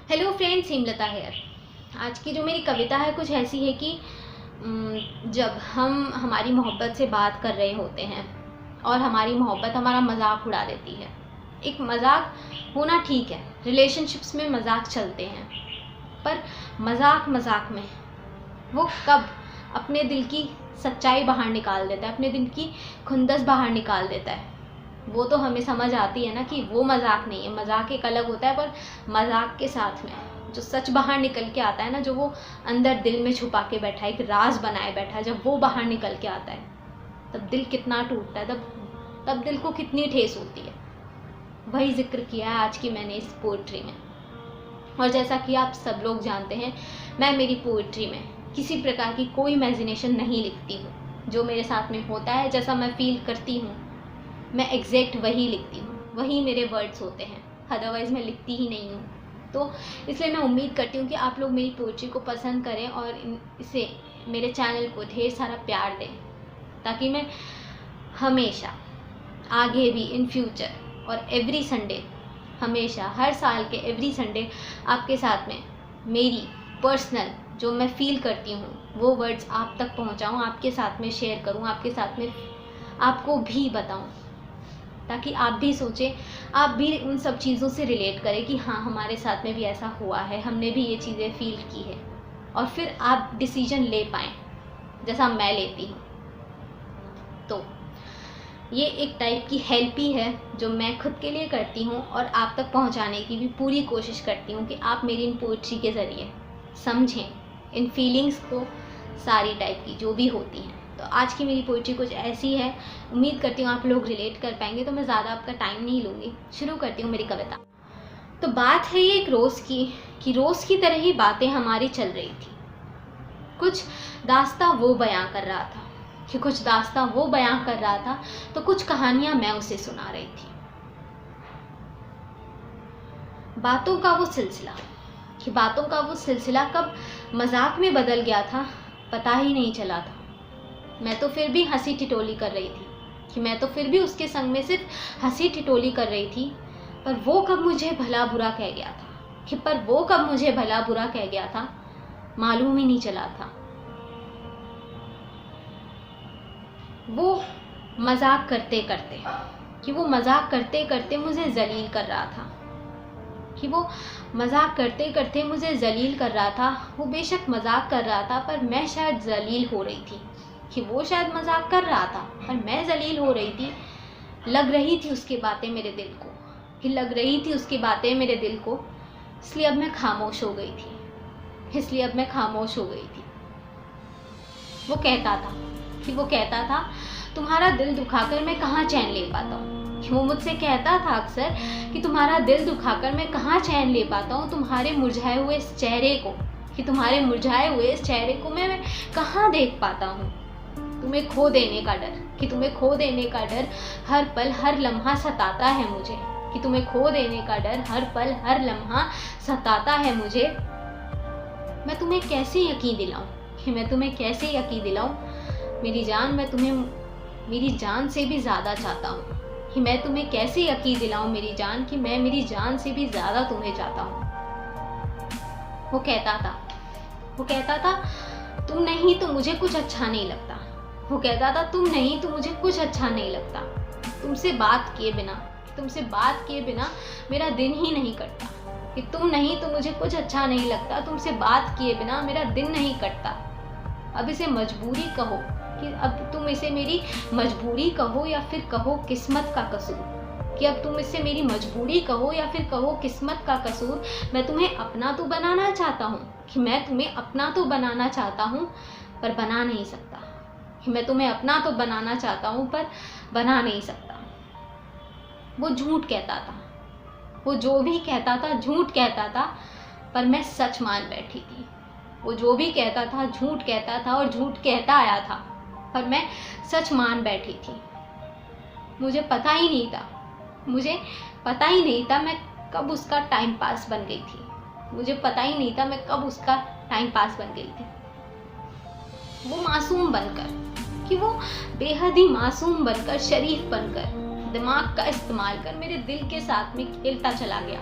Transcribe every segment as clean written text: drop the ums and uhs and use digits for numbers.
Hello friends, Hemlata hair. आज की जो मेरी कविता है कुछ ऐसी है कि जब हम हमारी मोहब्बत से बात कर रहे होते हैं और हमारी मोहब्बत हमारा मजाक उड़ा देती है। एक मजाक होना ठीक है, रिलेशनशिप्स में मजाक चलते हैं, पर मजाक मजाक में वो कब अपने दिल की सच्चाई बाहर निकाल देता है, अपने दिल की खुंदस बाहर निकाल देता है। वो तो हमें समझ आती है ना कि वो मजाक नहीं है, मजाक एक अलग होता है, पर मजाक के साथ में जो सच बाहर निकल के आता है ना, जो वो अंदर दिल में छुपा के बैठा है, एक राज बनाए बैठा है, जब वो बाहर निकल के आता है तब दिल कितना टूटता है, तब दिल को कितनी ठेस होती है। वही जिक्र किया है आज की मैंने इस पोइट्री में। और जैसा कि आप सब लोग जानते हैं, मैं मेरी पोइट्री में किसी प्रकार की कोई इमेजिनेशन नहीं लिखती हूँ। जो मेरे साथ में होता है, जैसा मैं फील करती हूँ, मैं एग्जैक्ट वही लिखती हूँ, वही मेरे वर्ड्स होते हैं, अदरवाइज़ मैं लिखती ही नहीं हूँ। तो इसलिए मैं उम्मीद करती हूँ कि आप लोग मेरी पोइट्री को पसंद करें और इसे मेरे चैनल को ढेर सारा प्यार दें, ताकि मैं हमेशा आगे भी इन फ्यूचर और एवरी संडे, हमेशा हर साल के एवरी संडे आपके साथ में मेरी पर्सनल जो मैं फील करती हूँ वो वर्ड्स आप तक पहुँचाऊँ, आपके साथ में शेयर करूँ, आपके साथ में आपको भी बताऊँ, ताकि आप भी सोचें, आप भी उन सब चीज़ों से रिलेट करें कि हाँ, हमारे साथ में भी ऐसा हुआ है, हमने भी ये चीज़ें फील की है, और फिर आप डिसीजन ले पाएँ जैसा मैं लेती हूँ। तो ये एक टाइप की हेल्प ही है जो मैं खुद के लिए करती हूँ और आप तक पहुँचाने की भी पूरी कोशिश करती हूँ कि आप मेरी इन पोइट्री के ज़रिए समझें इन फीलिंग्स को, सारी टाइप की जो भी होती हैं। तो आज की मेरी पोइट्री कुछ ऐसी है, उम्मीद करती हूँ आप लोग रिलेट कर पाएंगे। तो मैं ज़्यादा आपका टाइम नहीं लूँगी, शुरू करती हूँ मेरी कविता। तो बात है ये एक रोज़ की कि रोज़ की तरह ही बातें हमारी चल रही थी। कुछ दास्तां वो बयां कर रहा था तो कुछ कहानियां मैं उसे सुना रही थी। बातों का वो सिलसिला कब मजाक में बदल गया था पता ही नहीं चला था। मैं तो फिर भी हंसी ठिठोली कर रही उसके संग में सिर्फ हंसी ठिठोली कर रही थी, पर वो कब मुझे भला बुरा कह गया था मालूम ही नहीं चला था। वो मजाक करते करते मुझे जलील कर रहा था। वो बेशक मजाक कर रहा था, पर मैं शायद जलील हो रही थी। वो शायद मजाक कर रहा था पर मैं जलील हो रही थी। लग रही थी उसकी बातें मेरे दिल को, इसलिए अब मैं खामोश हो गई थी। वो कहता था तुम्हारा दिल दुखाकर मैं कहाँ चैन ले पाता हूँ। वो मुझसे कहता था अक्सर कि तुम्हारा दिल दुखाकर मैं कहाँ चैन ले पाता हूँ। तुम्हारे मुरझाए हुए इस चेहरे को मैं कहाँ देख पाता हूँ। तुम्हें खो देने का डर हर पल हर लम्हा सताता है मुझे। मैं तुम्हें कैसे यकीन दिलाऊं मेरी जान, मैं तुम्हें मेरी जान से भी ज़्यादा चाहता हूँ। मैं तुम्हें कैसे यकीन दिलाऊं मेरी जान कि मैं मेरी जान से भी ज़्यादा तुम्हें चाहता हूँ। वो कहता था तुम नहीं तो मुझे कुछ अच्छा नहीं लगता। तुमसे बात किए बिना मेरा दिन ही नहीं कटता। कि तुम नहीं तो मुझे कुछ अच्छा नहीं लगता। तुमसे बात किए बिना मेरा दिन नहीं कटता। अब इसे मजबूरी कहो कि अब तुम इसे मेरी मजबूरी कहो या फिर कहो किस्मत का कसूर। मैं तुम्हें अपना तो बनाना चाहता हूँ पर बना नहीं सकता। वो झूठ कहता था, वो जो भी कहता था झूठ कहता था, पर मैं सच मान बैठी थी। वो जो भी कहता था झूठ कहता था और झूठ कहता आया था, पर मैं सच मान बैठी थी। मुझे पता ही नहीं था मैं कब उसका टाइम पास बन गई थी। वो मासूम बेहद ही मासूम बनकर, शरीफ बनकर, दिमाग का इस्तेमाल कर मेरे दिल के साथ में खेलता चला गया।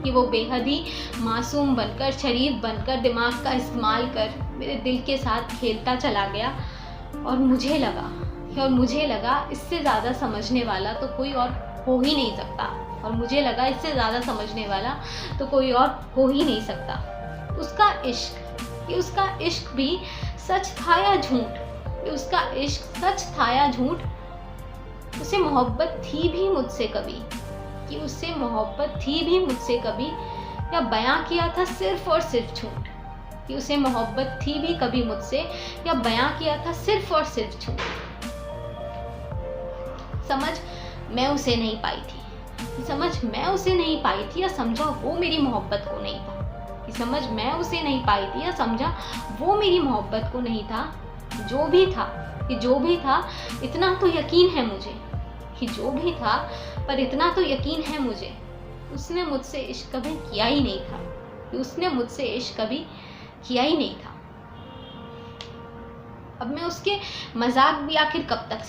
कि वो बेहद ही मासूम बनकर, शरीफ बनकर, दिमाग का इस्तेमाल कर मेरे दिल के साथ खेलता चला गया। और मुझे लगा इससे ज़्यादा समझने वाला तो कोई और हो ही नहीं सकता। और मुझे लगा इससे ज़्यादा समझने वाला तो कोई और हो ही नहीं सकता। उसका इश्क भी सच था या झूठ? उसका इश्क सच था या झूठ? उसे मोहब्बत थी भी मुझसे कभी? कि उससे मोहब्बत थी भी मुझसे कभी, या बयां किया था सिर्फ और सिर्फ झूठ? कि उसे मोहब्बत थी भी कभी मुझसे, या बयां किया था सिर्फ और सिर्फ झूठ? समझ मैं उसे नहीं पाई थी, या समझा वो मेरी मोहब्बत को नहीं था। कि समझ मैं उसे नहीं पाई थी, या समझा वो मेरी मोहब्बत को नहीं था। जो भी था इतना तो यकीन है मुझे, कि जो भी था पर इतना तो यकीन है मुझे, उसने मुझसे इश्क कभी किया ही नहीं था। अब मैं उसके मजाक भी आखिर कब तक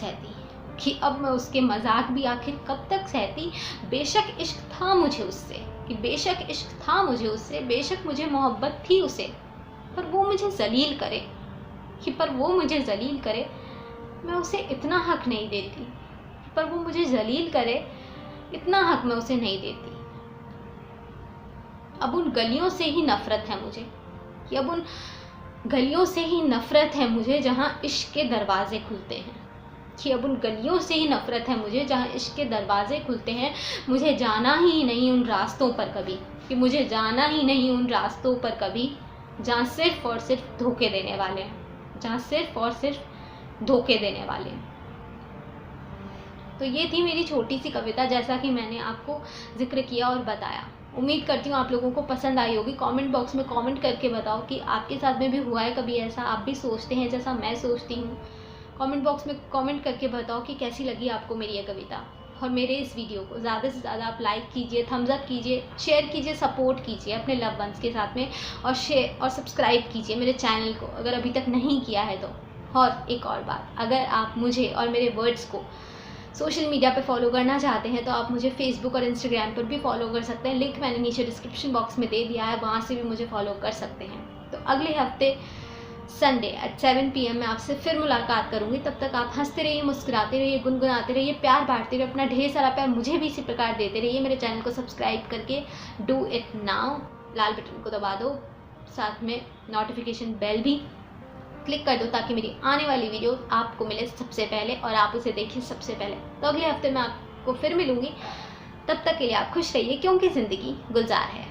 सहती? बेशक इश्क था मुझे उससे, बेशक मुझे मोहब्बत थी उसे, पर वो मुझे जलील करे, मैं उसे इतना हक नहीं देती। पर वो मुझे जलील करे, इतना हक मैं उसे नहीं देती। अब उन गलियों से ही नफरत है मुझे जहाँ इश्क के दरवाजे खुलते हैं। मुझे जाना ही नहीं उन रास्तों पर कभी, जहाँ सिर्फ और सिर्फ धोखे देने वाले हैं। तो ये थी मेरी छोटी सी कविता, जैसा कि मैंने आपको जिक्र किया और बताया। उम्मीद करती हूँ आप लोगों को पसंद आई होगी। कमेंट बॉक्स में कमेंट करके बताओ कि आपके साथ में भी हुआ है कभी ऐसा, आप भी सोचते हैं जैसा मैं सोचती हूँ। कमेंट बॉक्स में कमेंट करके बताओ कि कैसी लगी आपको मेरी ये कविता। और मेरे इस वीडियो को ज़्यादा से ज़्यादा आप लाइक कीजिए, थम्स अप कीजिए, शेयर कीजिए, सपोर्ट कीजिए अपने लव वंस के साथ में, और शेयर और सब्सक्राइब कीजिए मेरे चैनल को अगर अभी तक नहीं किया है तो। और एक और बात, अगर आप मुझे और मेरे वर्ड्स को सोशल मीडिया पे फॉलो करना चाहते हैं तो आप मुझे फेसबुक और इंस्टाग्राम पर भी फॉलो कर सकते हैं। लिंक मैंने नीचे डिस्क्रिप्शन बॉक्स में दे दिया है, वहाँ से भी मुझे फॉलो कर सकते हैं। तो अगले हफ्ते संडे एट 7 PM में आपसे फिर मुलाकात करूँगी। तब तक आप हंसते रहिए, मुस्कुराते रहिए, गुनगुनाते रहिए, प्यार बांटते रहिए, अपना ढेर सारा प्यार मुझे भी इसी प्रकार देते रहिए। मेरे चैनल को सब्सक्राइब करके do it now, Lal button को दबा दो, साथ में नोटिफिकेशन बेल भी क्लिक कर दो ताकि मेरी आने वाली वीडियो आपको मिले सबसे पहले और आप उसे देखिए सबसे पहले। तो अगले हफ्ते मैं आपको फिर मिलूँगी। तब तक के लिए आप खुश रहिए, क्योंकि ज़िंदगी गुलजार है।